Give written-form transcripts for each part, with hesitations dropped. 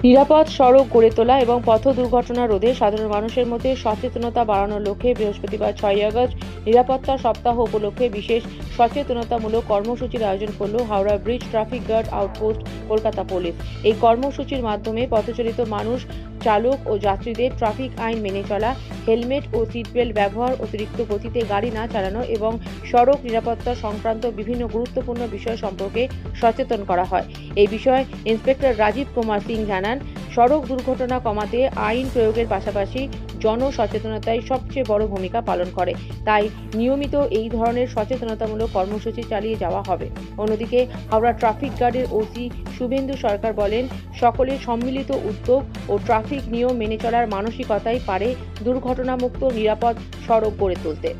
নিরাপদ সড়ক গড়ে তোলা এবং পথ দুর্ঘটনা রোধে সাধারণ মানুষের মধ্যে সচেতনতা বাড়ানোর লক্ষ্যে বৃহস্পতিবার 6 আগস্ট নিরাপত্তা সপ্তাহ উপলক্ষে বিশেষ সচেতনতামূলক কর্মসূচির আয়োজন করল Howrah bridge traffic guard outpost Kolkata police. এই কর্মসূচির মাধ্যমে পথচারিত মানুষ, চালক ও যাত্রীদের ট্রাফিক আইন মেনে চলা, হেলমেট ও সিট বেল্ট ব্যবহার, অতিরিক্ত গতিতে গাড়ি না চালানো এবং সড়ক নিরাপত্তা সংক্রান্ত বিভিন্ন গুরুত্বপূর্ণ বিষয় সম্পর্কে সচেতন করা হয়। এই বিষয়ে ইন্সপেক্টর রাজীব কুমার সিং জানান, সড়ক দুর্ঘটনা কমাতে আইন প্রয়োগের পাশাপাশি জনসচেতনতাই সবচেয়ে বড় ভূমিকা পালন করে। তাই নিয়মিত এই ধরনের সচেতনতামূলক কর্মসূচি চালিয়ে যাওয়া হবে। অন্যদিকে হাওড়া ট্রাফিক গার্ডের ওসি শুভেন্দু সরকার বলেন, সকলের সম্মিলিত উদ্যোগ ও ট্রাফিক নিয়ম মেনে চলার মানসিকতাই পারে দুর্ঘটনামুক্ত নিরাপদ সড়ক গড়ে তুলতে।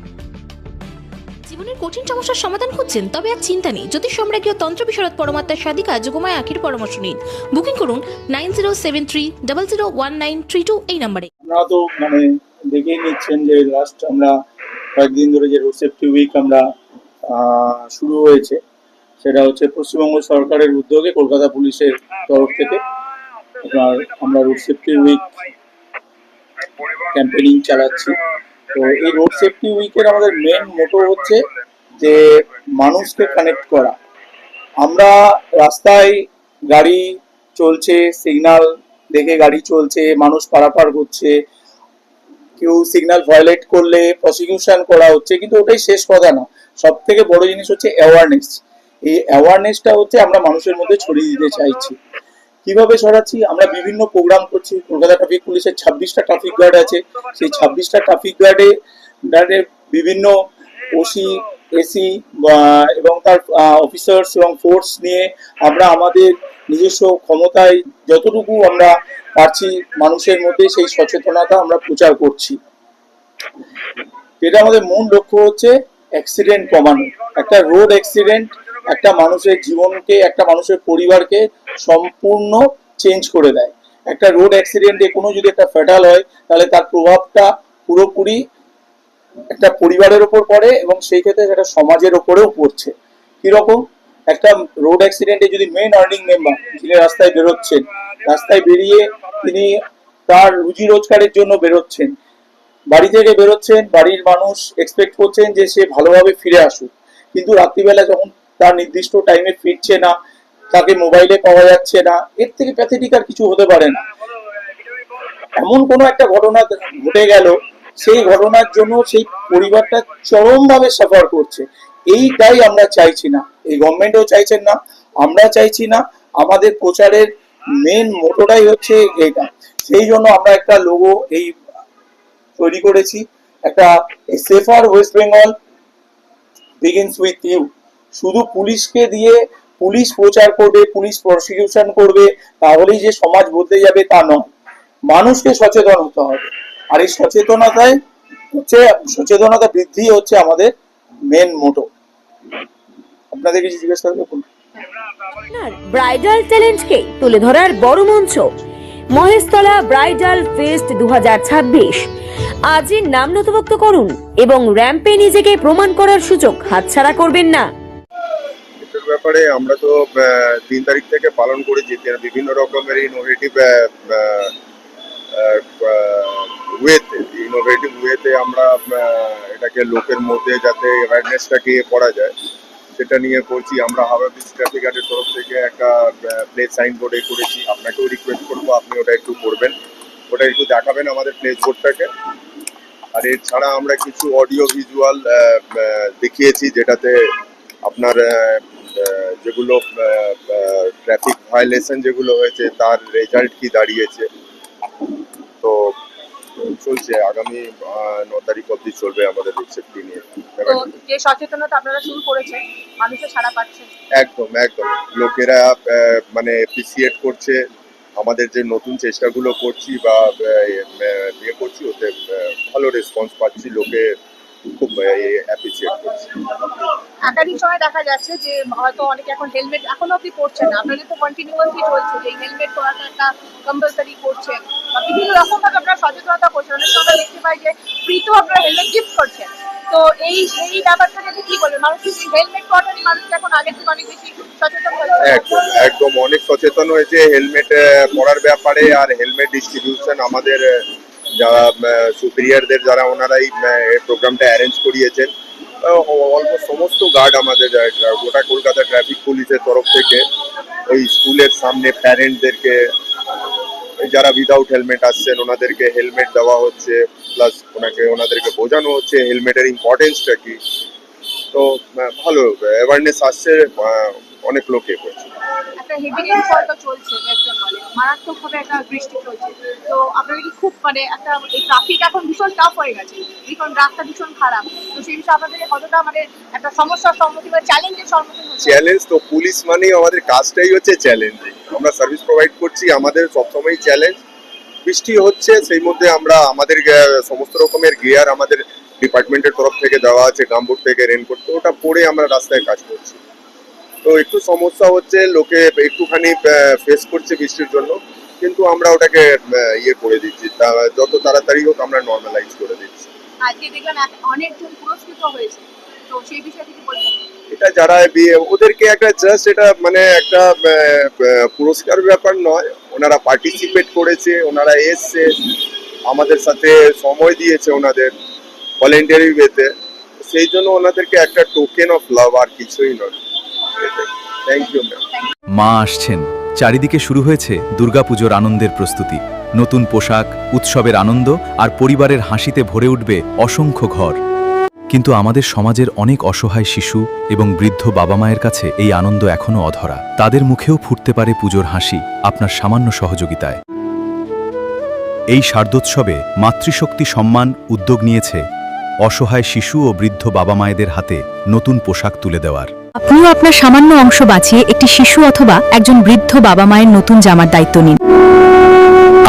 জীবনের কঠিন সমস্যার সমাধান খুঁজছেন? তবে আর চিন্তা নেই। জ্যোতিষ সম্রাজ্ঞী তন্ত্র বিশারদ পরমাত্মা সাধিকা যোগমায়া আখির পরামর্শ নিন। বুকিং করুন 9073001932 এই নম্বরে। আপনারা তো দেখেই নিচ্ছেন যে লাস্ট আমরা কয়েকদিন ধরে যে রোড সেফটি উইক আমরা শুরু হয়েছে, সেটা হচ্ছে পশ্চিমবঙ্গ সরকারের উদ্যোগে কলকাতা পুলিশের তরফ থেকে আমরা রোড সেফটি উইক ক্যাম্পেইনিং চালাচ্ছি। তো এই রোড সেফটি উইকের আমাদের মেন মোটো হচ্ছে যে মানুষকে কানেক্ট করা। আমরা রাস্তায় গাড়ি চলছে, সিগন্যাল দেখে গাড়ি চলছে, মানুষ পারাপার করছে, কেউ সিগন্যাল ভায়োলেট করলে প্রসিকিউশন করা হচ্ছে, কিন্তু ওটাই শেষ কথা না। সব থেকে বড় জিনিস হচ্ছে অ্যাওয়ারনেস। এই অ্যাওয়ারনেসটা হচ্ছে আমরা মানুষের মধ্যে ছড়িয়ে দিতে চাইছি। কিভাবে ছড়াচ্ছি? আমরা বিভিন্ন প্রোগ্রাম করছি। কলকাতা ট্রাফিক পুলিশের 26টা ট্রাফিক গার্ড আছে। সেই 26টা ট্রাফিক গার্ডে বিভিন্ন ওসি, এসি এবং তার অফিসার্স এবং ফোর্স নিয়ে আমরা আমাদের নিজস্ব ক্ষমতায় যতটুকু আমরা পারছি মানুষের মধ্যে সেই সচেতনতা আমরা প্রচার করছি। যেটা আমাদের মূল লক্ষ্য হচ্ছে অ্যাক্সিডেন্ট কমানো। একটা রোড অ্যাক্সিডেন্ট একটা মানুষের জীবনকে, একটা মানুষের পরিবারকে সম্পূর্ণ চেঞ্জ করে দেয়। একটা রোড অ্যাক্সিডেন্টে কোনো যদি একটা ফ্যাটাল হয়, তাহলে তার প্রভাবটা পুরোপুরি একটা পরিবারের ওপর পড়ে এবং সেই ক্ষেত্রে সেটা সমাজের ওপরেও পড়ছে। কিরকম? একটা রোড অ্যাক্সিডেন্টে যদি মেন আর্নিং মেম্বার যিনি রাস্তায় বেরোচ্ছেন, রাস্তায় বেরিয়ে তিনি তার রুজি রোজগারের জন্য বেরোচ্ছেন, বাড়ি থেকে বেরোচ্ছেন, বাড়ির মানুষ এক্সপেক্ট করছেন যে সে ভালোভাবে ফিরে আসুক, কিন্তু রাত্রিবেলা যখন তার নির্দিষ্ট টাইমে ফিরছে না, তাকে মোবাইলে পাওয়া যাচ্ছে না, এর থেকে প্যাথেটিক আর কিছু হতে পারে না। এমন কোনো একটা ঘটনা ঘটে গেল, সেই ঘটনার জন্য সেই পরিবারটা চরমভাবে সাফার করছে। এইটাই আমরা চাইছি না, এই গভর্নমেন্টও চাইছেন না, আমরা চাইছি না। আমাদের প্রচারের মেন মোটোটাই হচ্ছে এইটা। সেই জন্য আমরা একটা লোগো তৈরি করেছি, একটা safer West Bengal begins with you. শুধু পুলিশকে দিয়ে পুলিশ প্রচার করবে, পুলিশ প্রসিকিউশন করবে, তাহলেই যে সমাজ বদলে যাবে তা নয়। মানুষকে সচেতন হতে হবে, আর এই সচেতনতা বৃদ্ধি হচ্ছে আমাদের মেন মোটো। আপনাদের কিছু জিজ্ঞেস করবে? আপনার ব্রাইডাল ট্যালেন্টকে তুলে ধরার বড় মঞ্চ মহেশতলা ব্রাইডাল ফেস্ট 2026। আজই নাম নথিভুক্ত করুন এবং র্যাম্পে নিজেকে প্রমাণ করার সুযোগ হাতছাড়া করবেন না। এটার ব্যাপারে আমরা তো 3 তারিখ থেকে পালন করে যেতে বিভিন্ন রকমের ইনোভেটিভ ওয়েতে আমরা এটাকে লোকের মধ্যে যাতে অ্যাওয়ারনেসটাকে করা যায় সেটা নিয়ে করছি। আমরা হাওড়া ব্রিজ ট্রাফিক গার্ডের তরফ থেকে একটা প্লেস সাইনবোর্ডে করেছি। আপনাকেও রিকোয়েস্ট করবো আপনি ওটা একটু করবেন, ওটা একটু দেখাবেন আমাদের প্লেস বোর্ডটাকে। আর এছাড়া আমরা কিছু অডিও ভিজুয়াল দেখিয়েছি, যেটাতে আপনার যেগুলো ট্রাফিক ভায়োলেশন যেগুলো হয়েছে তার রেজাল্ট কি দাঁড়িয়েছে। তো চলছে, আগামী 9 তারিখ অবধি চলবে আমাদের রোড সেফটি নিয়ে। যে সচেতনতা আপনারা শুরু করেছেন, মানুষের সাড়া পাচ্ছে? একদম লোকেরা অ্যাপ্রিসিয়েট করছে আমাদের যে নতুন চেষ্টাগুলো করছি বা করছি, ওতে ভালো রেসপন্স পাচ্ছি, লোকে খুব অ্যাপ্রিসিয়েট করছে। একাধিক সময় দেখা যাচ্ছে যে হয়তো অনেকে এখন হেলমেট এখনো অব্দি পরছে না, আপনাদের তো কন্টিনিউয়াসলি চলছে যে হেলমেট পরাটা একটা কম্পালসারি করছেন বা বিভিন্ন রকম ভাবে আপনারা সচেতনতা করছেন। অনেক সময় দেখতে পাই যে ফ্রিতেও আপনারা হেলমেট গিফট করছেন, তো এই এই ব্যাপারটা নিয়ে কি বলবেন? মানুষ কি হেলমেট পরাটা নিয়ে মানুষ এখন আগের থেকে অনেক বেশি সচেতন হয়েছে? একদম একদম অনেক সচেতন হয়েছে হেলমেট পরার ব্যাপারে। আর হেলমেট ডিস্ট্রিবিউশন আমাদের যারা সুপিরিয়রদের যারা ওনারাই প্রোগ্রামটা অ্যারেঞ্জ করিয়েছেন। অলমোস্ট সমস্ত গার্ড আমাদের গোটা কলকাতা ট্রাফিক পুলিশের তরফ থেকে ওই স্কুলের সামনে প্যারেন্টদেরকে যারা উইদাউট হেলমেট আসছেন ওনাদেরকে হেলমেট দেওয়া হচ্ছে, প্লাস ওনাদেরকে বোঝানো হচ্ছে হেলমেটের ইম্পর্টেন্সটা কি। তো ভালো অ্যাওয়ারনেস আসছে, অনেক লোকে করছে। একটা হেভি রেইনফল তো চলছে, একজন বলে মারাত্মক ভাবে একটা বৃষ্টি চলছে। তো আপনাদের কি খুব মানে একটা এই ট্রাফিক এখন ভীষণ টাফ হয়ে গেছে, ভীষণ রাস্তা ভীষণ খারাপ, তো সেই বিষয়ে আপনাদের কতটা মানে একটা সমস্যার সম্মুখীন বা চ্যালেঞ্জের সম্মুখীন হচ্ছে? চ্যালেঞ্জ তো পুলিশ মানেই আমাদের কাজটাই হচ্ছে চ্যালেঞ্জিং। আমরা সার্ভিস প্রোভাইড করছি, আমাদের সবসময় চ্যালেঞ্জ। বৃষ্টি হচ্ছে সেই মধ্যে আমরা আমাদের সমস্ত রকমের গিয়ার আমাদের ডিপার্টমেন্টের তরফ থেকে দেওয়া আছে, গামবুট থেকে রেনকোট, তো ওটা পরে আমরা রাস্তায় কাজ করছি। তো একটু সমস্যা হচ্ছে, লোকে একটুখানি ফেস করছে বৃষ্টির জন্য, কিন্তু আমরা ওটাকে ইয়ে করে দিচ্ছি, যত তাড়াতাড়ি হোক আমরা নর্মালাইজ করে দিচ্ছি। আজকে দেখলাম অনেকজন পুরস্কৃত হয়েছে, তো সেই বিষয়ে কি বলবেন? এটা যারা ওদেরকে একটা জাস্ট এটা মানে একটা পুরস্কার ব্যাপার নয়, ওনারা পার্টিসিপেট করেছে, ওনারা এসছে আমাদের সাথে সময় দিয়েছে ওনাদের ভলেন্টারি ওয়েতে, সেই জন্য ওনাদেরকে একটা টোকেন অফ লাভ, আর কিছুই নয়। Thank you ma'am. মা আসছেন, চারিদিকে শুরু হয়েছে দুর্গাপুজোর আনন্দের প্রস্তুতি। নতুন পোশাক, উৎসবের আনন্দ আর পরিবারের হাসিতে ভরে উঠবে অসংখ্য ঘর। কিন্তু আমাদের সমাজের অনেক অসহায় শিশু এবং বৃদ্ধ বাবা মায়ের কাছে এই আনন্দ এখনো অধরা। তাদের মুখেও ফুটতে পারে পুজোর হাসি আপনার সামান্য সহযোগিতায়। এই শারদোৎসবে মাতৃশক্তি সম্মান উদ্যোগ নিয়েছে অসহায় শিশু ও বৃদ্ধ বাবা মায়েদের হাতে নতুন পোশাক তুলে দেওয়ার। আপনিও আপনার সামান্য অংশ বাঁচিয়ে একটি শিশু অথবা একজন বৃদ্ধ বাবা মায়ের নতুন জামার দায়িত্ব নিন।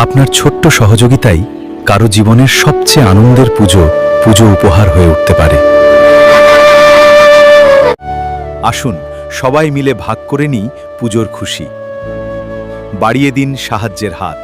আপনার ছোট্ট সহযোগিতাই কারো জীবনের সবচেয়ে আনন্দের পুজো উপহার হয়ে উঠতে পারে। আসুন সবাই মিলে ভাগ করে নিই পুজোর খুশি। বাড়িয়ে দিন সাহায্যের হাত।